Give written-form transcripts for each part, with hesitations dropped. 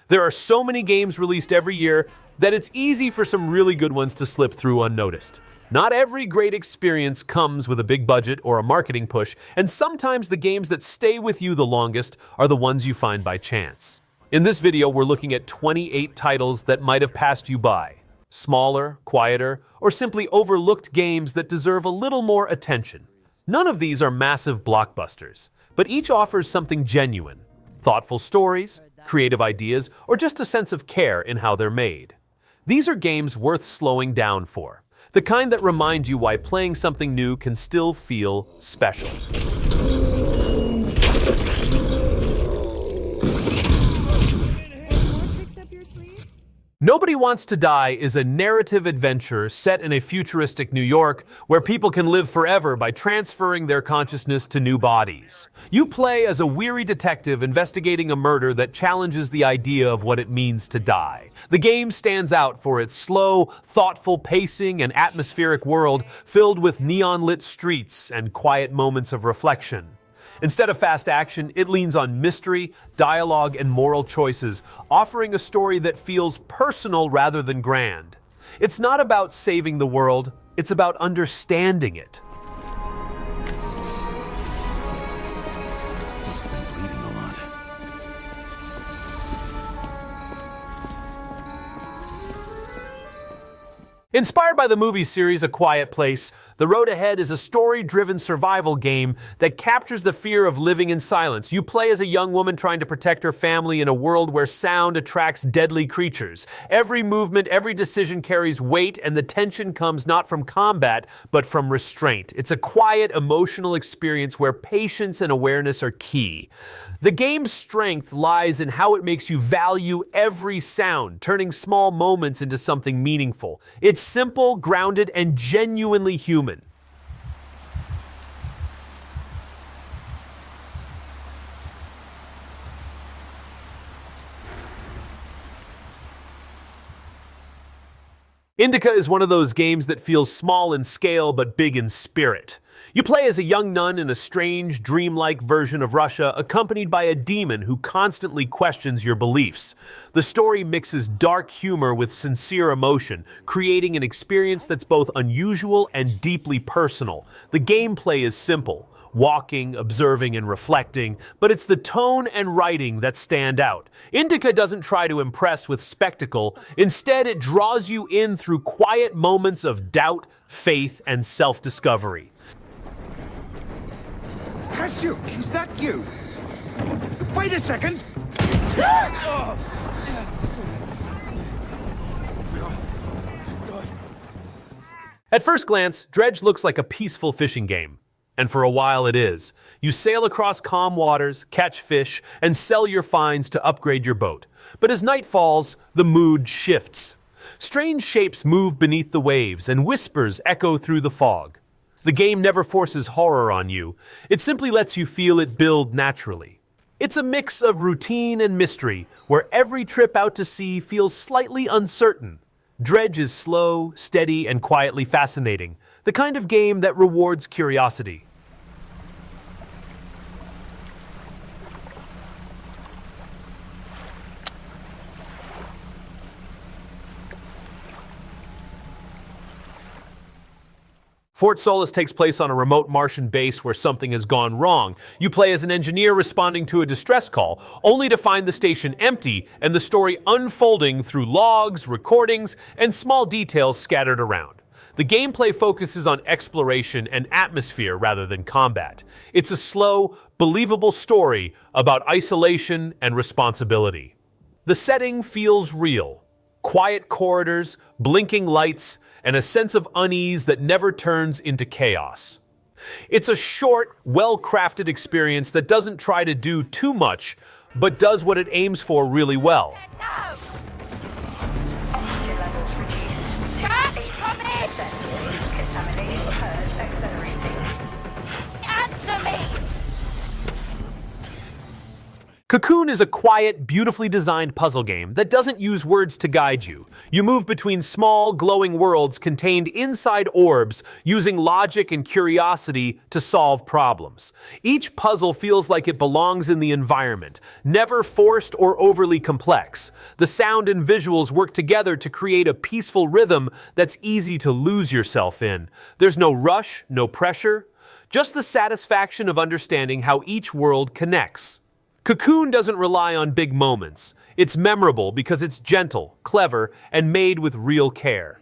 There are so many games released every year that it's easy for some really good ones to slip through unnoticed. Not every great experience comes with a big budget or a marketing push, and sometimes the games that stay with you the longest are the ones you find by chance. In this video, we're looking at 28 titles that might have passed you by. Smaller, quieter, or simply overlooked games that deserve a little more attention. None of these are massive blockbusters, but each offers something genuine. Thoughtful stories, creative ideas, or just a sense of care in how they're made. These are games worth slowing down for. The kind that remind you why playing something new can still feel special. Nobody Wants to Die is a narrative adventure set in a futuristic New York where people can live forever by transferring their consciousness to new bodies. You play as a weary detective investigating a murder that challenges the idea of what it means to die. The game stands out for its slow, thoughtful pacing and atmospheric world filled with neon-lit streets and quiet moments of reflection. Instead of fast action, it leans on mystery, dialogue, and moral choices, offering a story that feels personal rather than grand. It's not about saving the world, it's about understanding it. Inspired by the movie series A Quiet Place, The Road Ahead is a story-driven survival game that captures the fear of living in silence. You play as a young woman trying to protect her family in a world where sound attracts deadly creatures. Every movement, every decision carries weight, and the tension comes not from combat, but from restraint. It's a quiet, emotional experience where patience and awareness are key. The game's strength lies in how it makes you value every sound, turning small moments into something meaningful. It's simple, grounded, and genuinely human. Indika is one of those games that feels small in scale but big in spirit. You play as a young nun in a strange, dreamlike version of Russia, accompanied by a demon who constantly questions your beliefs. The story mixes dark humor with sincere emotion, creating an experience that's both unusual and deeply personal. The gameplay is simple, walking, observing, and reflecting, but it's the tone and writing that stand out. Indika doesn't try to impress with spectacle. Instead, it draws you in through quiet moments of doubt, faith, and self-discovery. Cashew, is that you? Wait a second! At first glance, Dredge looks like a peaceful fishing game. And for a while it is. You sail across calm waters, catch fish, and sell your finds to upgrade your boat. But as night falls, the mood shifts. Strange shapes move beneath the waves, and whispers echo through the fog. The game never forces horror on you. It simply lets you feel it build naturally. It's a mix of routine and mystery, where every trip out to sea feels slightly uncertain. Dredge is slow, steady, and quietly fascinating, the kind of game that rewards curiosity. Fort Solis takes place on a remote Martian base where something has gone wrong. You play as an engineer responding to a distress call, only to find the station empty and the story unfolding through logs, recordings, and small details scattered around. The gameplay focuses on exploration and atmosphere rather than combat. It's a slow, believable story about isolation and responsibility. The setting feels real. Quiet corridors, blinking lights, and a sense of unease that never turns into chaos. It's a short, well-crafted experience that doesn't try to do too much, but does what it aims for really well. Cocoon is a quiet, beautifully designed puzzle game that doesn't use words to guide you. You move between small, glowing worlds contained inside orbs, using logic and curiosity to solve problems. Each puzzle feels like it belongs in the environment, never forced or overly complex. The sound and visuals work together to create a peaceful rhythm that's easy to lose yourself in. There's no rush, no pressure, just the satisfaction of understanding how each world connects. Cocoon doesn't rely on big moments. It's memorable because it's gentle, clever, and made with real care.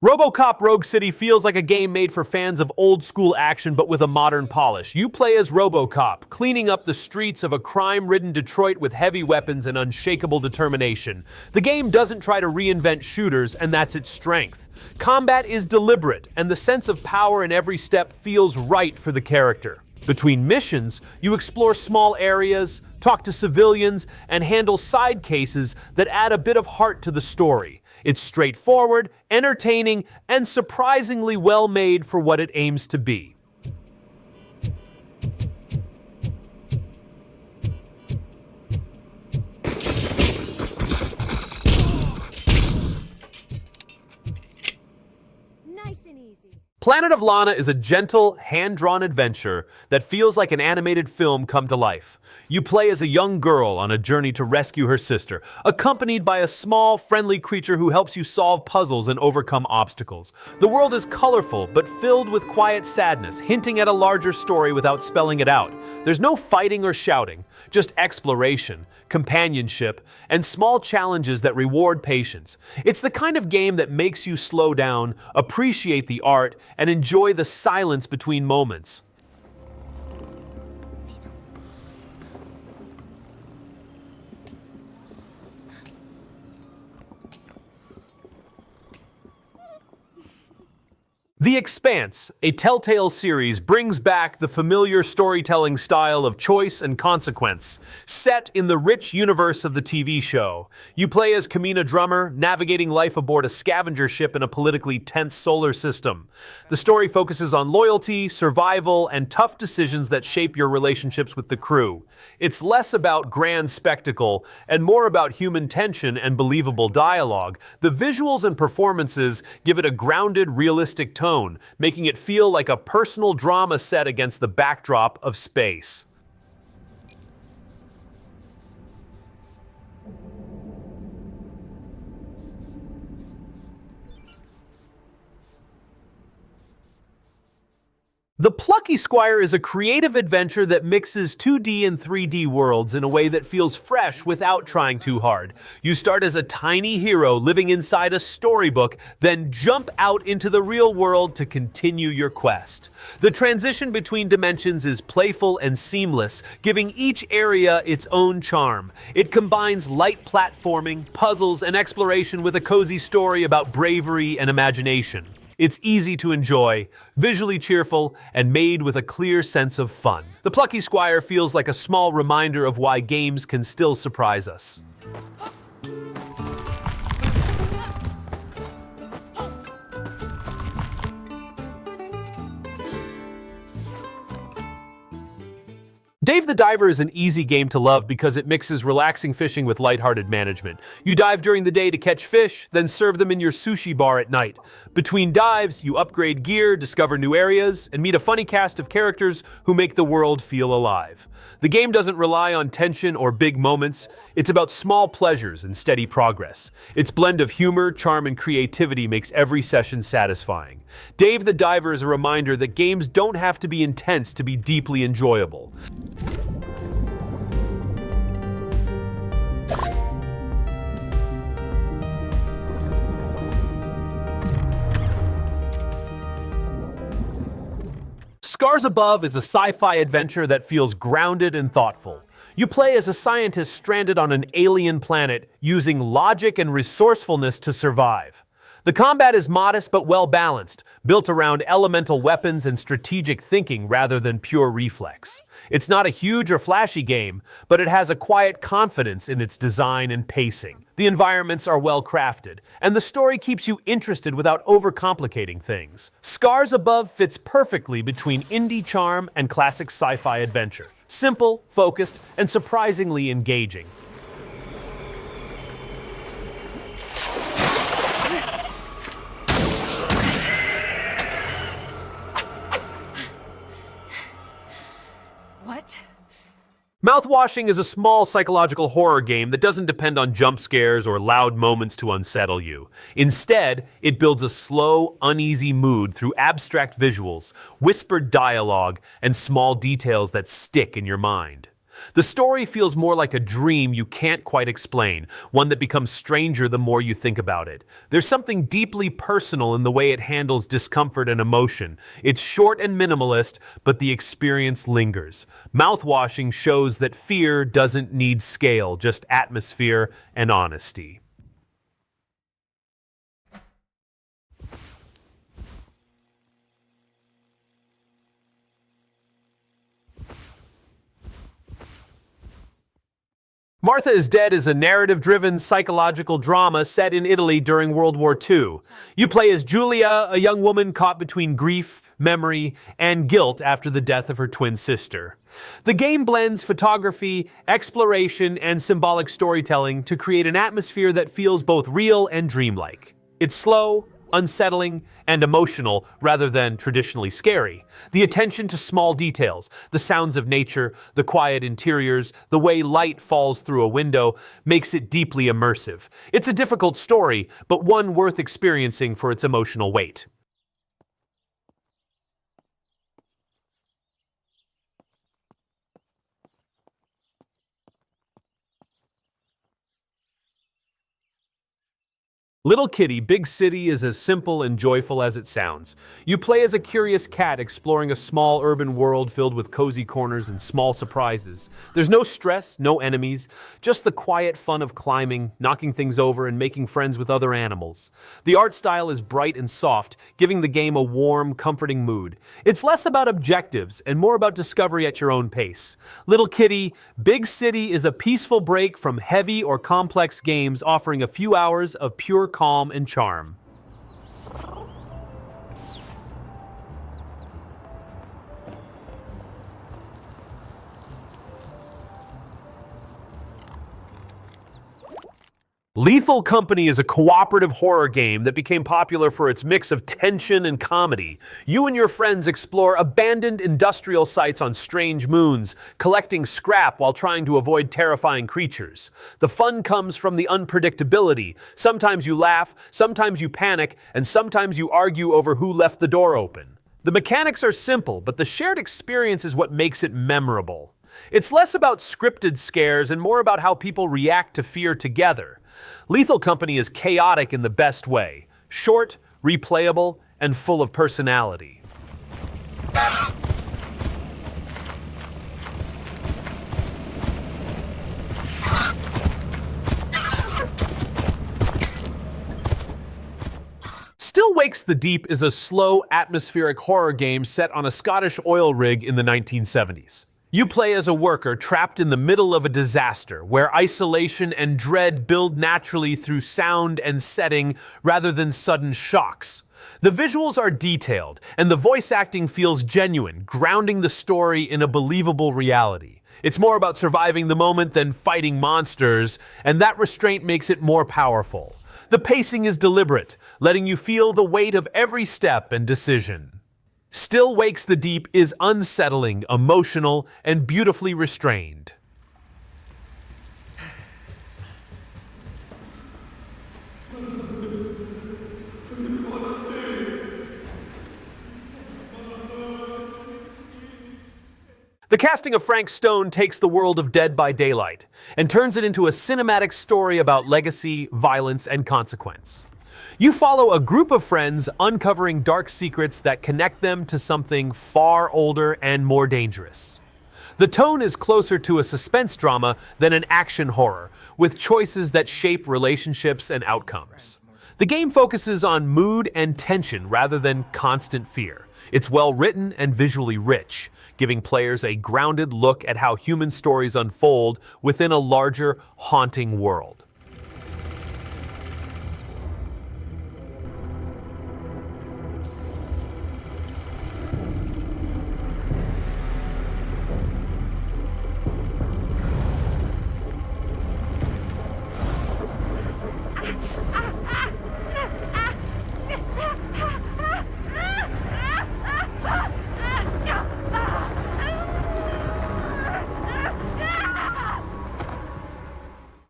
Robocop Rogue City feels like a game made for fans of old-school action but with a modern polish. You play as Robocop, cleaning up the streets of a crime-ridden Detroit with heavy weapons and unshakable determination. The game doesn't try to reinvent shooters, and that's its strength. Combat is deliberate, and the sense of power in every step feels right for the character. Between missions, you explore small areas, talk to civilians, and handle side cases that add a bit of heart to the story. It's straightforward, entertaining, and surprisingly well made for what it aims to be. Nice and easy. Planet of Lana is a gentle, hand-drawn adventure that feels like an animated film come to life. You play as a young girl on a journey to rescue her sister, accompanied by a small, friendly creature who helps you solve puzzles and overcome obstacles. The world is colorful, but filled with quiet sadness, hinting at a larger story without spelling it out. There's no fighting or shouting, just exploration, companionship, and small challenges that reward patience. It's the kind of game that makes you slow down, appreciate the art, and enjoy the silence between moments. The Expanse, a Telltale series, brings back the familiar storytelling style of choice and consequence, set in the rich universe of the TV show. You play as Kamina Drummer, navigating life aboard a scavenger ship in a politically tense solar system. The story focuses on loyalty, survival, and tough decisions that shape your relationships with the crew. It's less about grand spectacle and more about human tension and believable dialogue. The visuals and performances give it a grounded, realistic tone, making it feel like a personal drama set against the backdrop of space. The Plucky Squire is a creative adventure that mixes 2D and 3D worlds in a way that feels fresh without trying too hard. You start as a tiny hero living inside a storybook, then jump out into the real world to continue your quest. The transition between dimensions is playful and seamless, giving each area its own charm. It combines light platforming, puzzles, and exploration with a cozy story about bravery and imagination. It's easy to enjoy, visually cheerful, and made with a clear sense of fun. The Plucky Squire feels like a small reminder of why games can still surprise us. Dave the Diver is an easy game to love because it mixes relaxing fishing with lighthearted management. You dive during the day to catch fish, then serve them in your sushi bar at night. Between dives, you upgrade gear, discover new areas, and meet a funny cast of characters who make the world feel alive. The game doesn't rely on tension or big moments. It's about small pleasures and steady progress. Its blend of humor, charm, and creativity makes every session satisfying. Dave the Diver is a reminder that games don't have to be intense to be deeply enjoyable. Scars Above is a sci-fi adventure that feels grounded and thoughtful. You play as a scientist stranded on an alien planet, using logic and resourcefulness to survive. The combat is modest but well balanced, built around elemental weapons and strategic thinking rather than pure reflex. It's not a huge or flashy game, but it has a quiet confidence in its design and pacing. The environments are well crafted, and the story keeps you interested without overcomplicating things. Scars Above fits perfectly between indie charm and classic sci-fi adventure. Simple, focused, and surprisingly engaging. What? Mouthwashing is a small psychological horror game that doesn't depend on jump scares or loud moments to unsettle you. Instead, it builds a slow, uneasy mood through abstract visuals, whispered dialogue, and small details that stick in your mind. The story feels more like a dream you can't quite explain, one that becomes stranger the more you think about it. There's something deeply personal in the way it handles discomfort and emotion. It's short and minimalist, but the experience lingers. Mouthwashing shows that fear doesn't need scale, just atmosphere and honesty. Martha is Dead is a narrative-driven psychological drama set in Italy during World War II. You play as Giulia, a young woman caught between grief, memory, and guilt after the death of her twin sister. The game blends photography, exploration, and symbolic storytelling to create an atmosphere that feels both real and dreamlike. It's slow, unsettling, and emotional rather than traditionally scary. The attention to small details, the sounds of nature, the quiet interiors, the way light falls through a window, makes it deeply immersive. It's a difficult story, but one worth experiencing for its emotional weight. Little Kitty, Big City is as simple and joyful as it sounds. You play as a curious cat exploring a small urban world filled with cozy corners and small surprises. There's no stress, no enemies, just the quiet fun of climbing, knocking things over, and making friends with other animals. The art style is bright and soft, giving the game a warm, comforting mood. It's less about objectives and more about discovery at your own pace. Little Kitty, Big City is a peaceful break from heavy or complex games, offering a few hours of pure calm and charm. Lethal Company is a cooperative horror game that became popular for its mix of tension and comedy. You and your friends explore abandoned industrial sites on strange moons, collecting scrap while trying to avoid terrifying creatures. The fun comes from the unpredictability. Sometimes you laugh, sometimes you panic, and sometimes you argue over who left the door open. The mechanics are simple, but the shared experience is what makes it memorable. It's less about scripted scares and more about how people react to fear together. Lethal Company is chaotic in the best way, short, replayable, and full of personality. Still Wakes the Deep is a slow, atmospheric horror game set on a Scottish oil rig in the 1970s. You play as a worker trapped in the middle of a disaster, where isolation and dread build naturally through sound and setting rather than sudden shocks. The visuals are detailed, and the voice acting feels genuine, grounding the story in a believable reality. It's more about surviving the moment than fighting monsters, and that restraint makes it more powerful. The pacing is deliberate, letting you feel the weight of every step and decision. Still Wakes the Deep is unsettling, emotional, and beautifully restrained. The casting of Frank Stone takes the world of Dead by Daylight and turns it into a cinematic story about legacy, violence, and consequence. You follow a group of friends uncovering dark secrets that connect them to something far older and more dangerous. The tone is closer to a suspense drama than an action horror, with choices that shape relationships and outcomes. The game focuses on mood and tension rather than constant fear. It's well written and visually rich, giving players a grounded look at how human stories unfold within a larger, haunting world.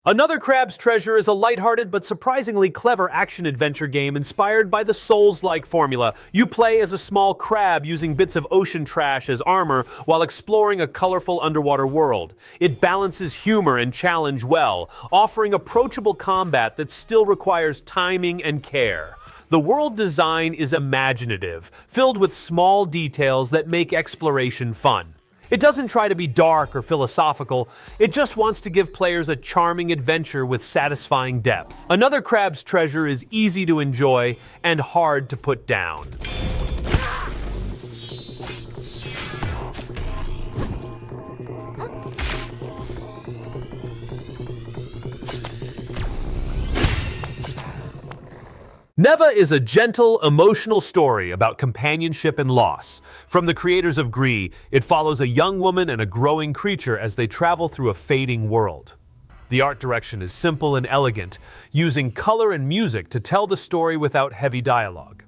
Another Crab's Treasure is a lighthearted but surprisingly clever action-adventure game inspired by the Souls-like formula. You play as a small crab using bits of ocean trash as armor while exploring a colorful underwater world. It balances humor and challenge well, offering approachable combat that still requires timing and care. The world design is imaginative, filled with small details that make exploration fun. It doesn't try to be dark or philosophical, it just wants to give players a charming adventure with satisfying depth. Another Crab's Treasure is easy to enjoy and hard to put down. Neva is a gentle, emotional story about companionship and loss. From the creators of Gree, it follows a young woman and a growing creature as they travel through a fading world. The art direction is simple and elegant, using color and music to tell the story without heavy dialogue.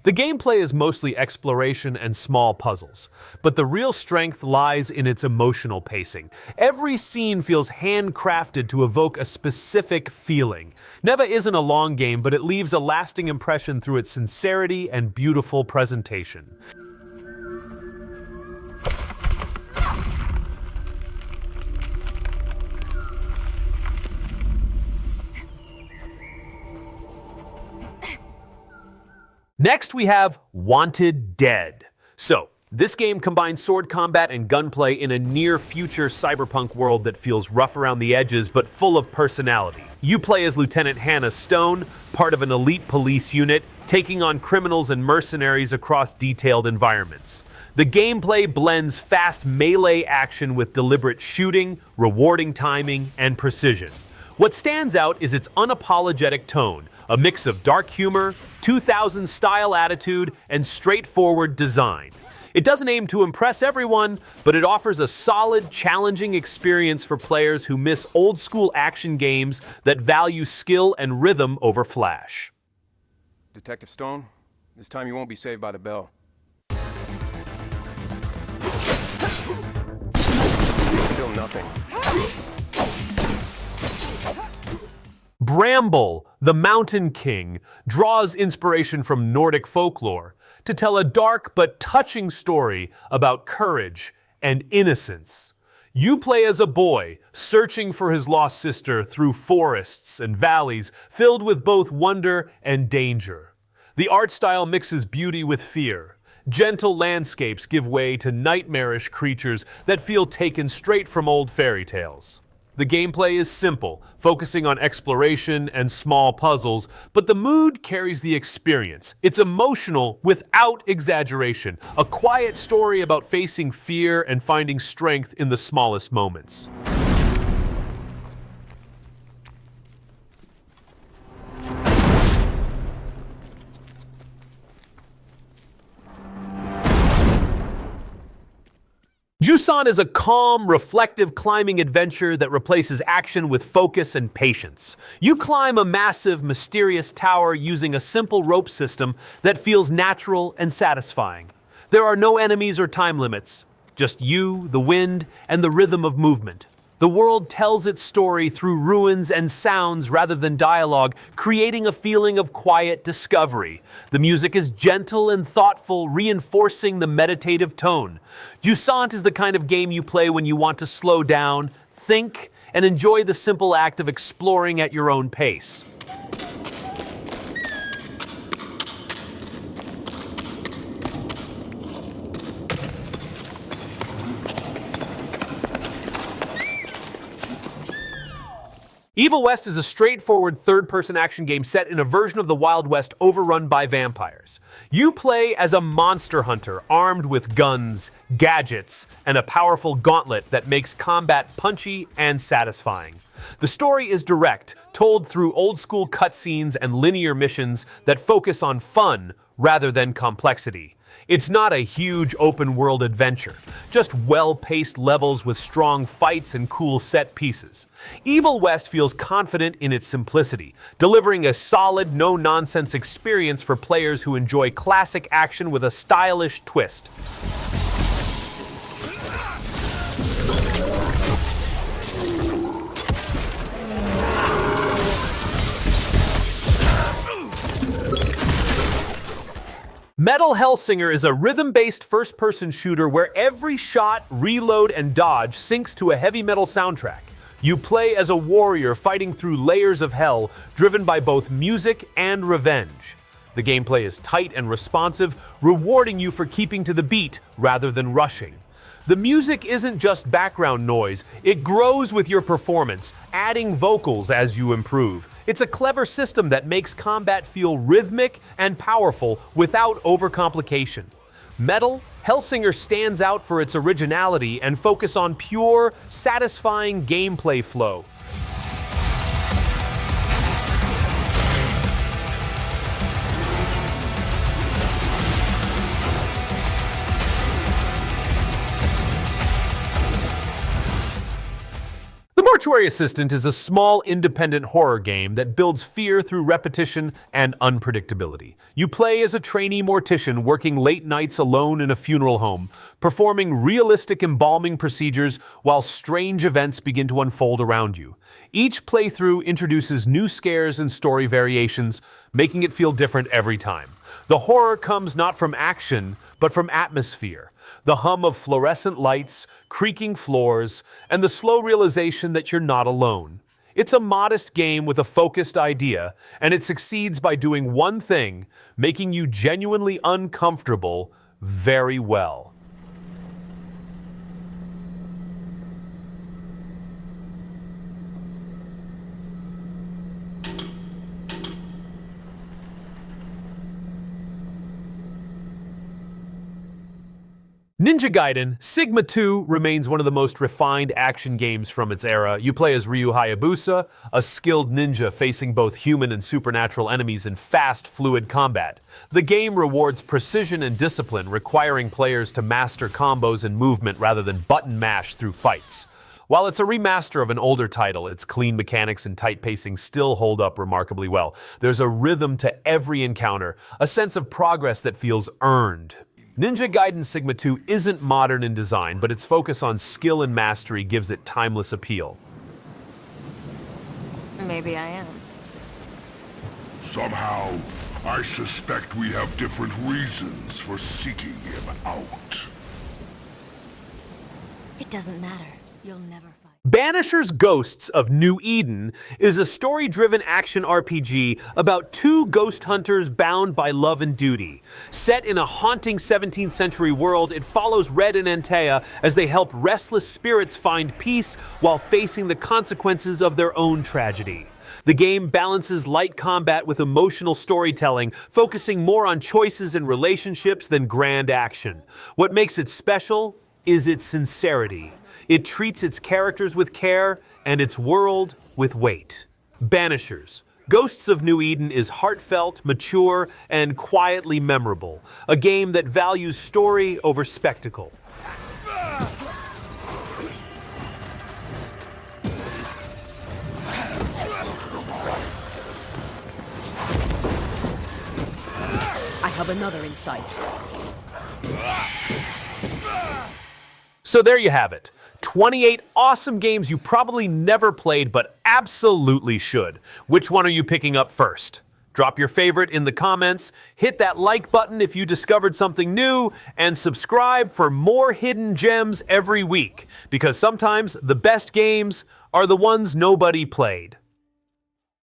The gameplay is mostly exploration and small puzzles, but the real strength lies in its emotional pacing. Every scene feels handcrafted to evoke a specific feeling. Neva isn't a long game, but it leaves a lasting impression through its sincerity and beautiful presentation. Next, we have Wanted Dead. So, this game combines sword combat and gunplay in a near-future cyberpunk world that feels rough around the edges but full of personality. You play as Lieutenant Hannah Stone, part of an elite police unit, taking on criminals and mercenaries across detailed environments. The gameplay blends fast melee action with deliberate shooting, rewarding timing, and precision. What stands out is its unapologetic tone, a mix of dark humor, 2000s style attitude, and straightforward design. It doesn't aim to impress everyone, but it offers a solid, challenging experience for players who miss old-school action games that value skill and rhythm over flash. Detective Stone, this time you won't be saved by the bell. Still nothing. Bramble, the Mountain King, draws inspiration from Nordic folklore to tell a dark but touching story about courage and innocence. You play as a boy, searching for his lost sister through forests and valleys filled with both wonder and danger. The art style mixes beauty with fear. Gentle landscapes give way to nightmarish creatures that feel taken straight from old fairy tales. The gameplay is simple, focusing on exploration and small puzzles, but the mood carries the experience. It's emotional without exaggeration, a quiet story about facing fear and finding strength in the smallest moments. Jusant is a calm, reflective climbing adventure that replaces action with focus and patience. You climb a massive, mysterious tower using a simple rope system that feels natural and satisfying. There are no enemies or time limits, just you, the wind, and the rhythm of movement. The world tells its story through ruins and sounds rather than dialogue, creating a feeling of quiet discovery. The music is gentle and thoughtful, reinforcing the meditative tone. Jusant is the kind of game you play when you want to slow down, think, and enjoy the simple act of exploring at your own pace. Evil West is a straightforward third-person action game set in a version of the Wild West overrun by vampires. You play as a monster hunter armed with guns, gadgets, and a powerful gauntlet that makes combat punchy and satisfying. The story is direct, told through old-school cutscenes and linear missions that focus on fun rather than complexity. It's not a huge open-world adventure, just well-paced levels with strong fights and cool set pieces. Evil West feels confident in its simplicity, delivering a solid, no-nonsense experience for players who enjoy classic action with a stylish twist. Metal Hellsinger is a rhythm-based first-person shooter where every shot, reload, and dodge syncs to a heavy metal soundtrack. You play as a warrior fighting through layers of hell, driven by both music and revenge. The gameplay is tight and responsive, rewarding you for keeping to the beat rather than rushing. The music isn't just background noise, it grows with your performance, adding vocals as you improve. It's a clever system that makes combat feel rhythmic and powerful without overcomplication. Metal Hellsinger stands out for its originality and focus on pure, satisfying gameplay flow. Mortuary Assistant is a small, independent horror game that builds fear through repetition and unpredictability. You play as a trainee mortician working late nights alone in a funeral home, performing realistic embalming procedures while strange events begin to unfold around you. Each playthrough introduces new scares and story variations, making it feel different every time. The horror comes not from action, but from atmosphere. The hum of fluorescent lights, creaking floors, and the slow realization that you're not alone. It's a modest game with a focused idea, and it succeeds by doing one thing, making you genuinely uncomfortable very well. Ninja Gaiden Sigma 2 remains one of the most refined action games from its era. You play as Ryu Hayabusa, a skilled ninja facing both human and supernatural enemies in fast, fluid combat. The game rewards precision and discipline, requiring players to master combos and movement rather than button mash through fights. While it's a remaster of an older title, its clean mechanics and tight pacing still hold up remarkably well. There's a rhythm to every encounter, a sense of progress that feels earned. Ninja Gaiden Sigma 2 isn't modern in design, but its focus on skill and mastery gives it timeless appeal. Maybe I am. Somehow, I suspect we have different reasons for seeking him out. It doesn't matter. You'll never fight. Banishers Ghosts of New Eden is a story-driven action RPG about two ghost hunters bound by love and duty. Set in a haunting 17th century world, it follows Red and Antea as they help restless spirits find peace while facing the consequences of their own tragedy. The game balances light combat with emotional storytelling, focusing more on choices and relationships than grand action. What makes it special is its sincerity. It treats its characters with care and its world with weight. Banishers Ghosts of New Eden is heartfelt, mature, and quietly memorable. A game that values story over spectacle. I have another in sight. So there you have it. 28 awesome games you probably never played but absolutely should. Which one are you picking up first? Drop your favorite in the comments, hit that like button if you discovered something new, and subscribe for more hidden gems every week, because sometimes the best games are the ones nobody played.